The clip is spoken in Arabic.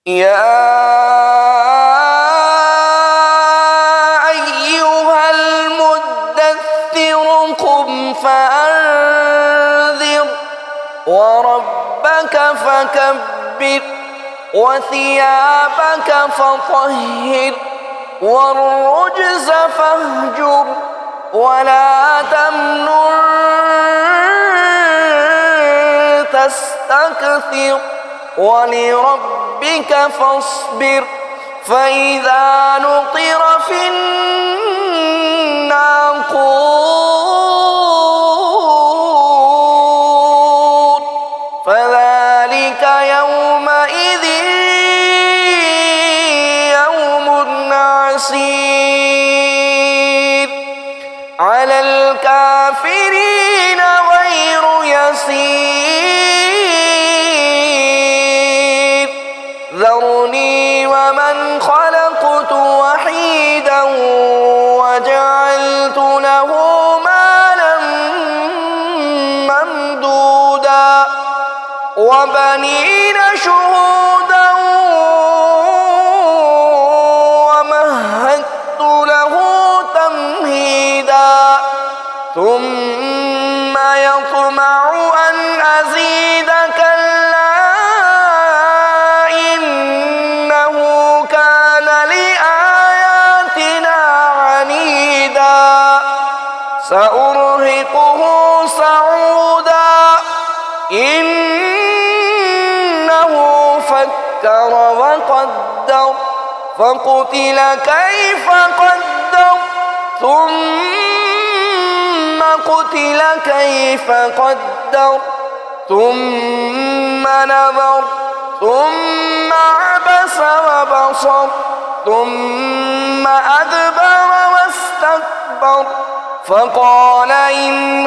يا أيها المدثر قم فأنذر وربك فكبر وثيابك فطهر والرجز فاهجر ولا تمنن تستكثر ولربك فاصبر فإذا نقر في الناقور فذلك يومئذ يوم عسير على الكافرين غير يسير ذرني ومن خلقت وحيدا وجعلت له مالا ممدودا وبنين شهودا ومهدت له تمهيدا ثم يطمع أن أزيد كلا إنه كان لآياتنا عنيدا سأرهقه صعودا إنه فكر وقدر فقتل كيف قدر ثم قتل كيف قدر ثم نظر ثم عبس وبصر ثم أدبر واستكبر فقال إن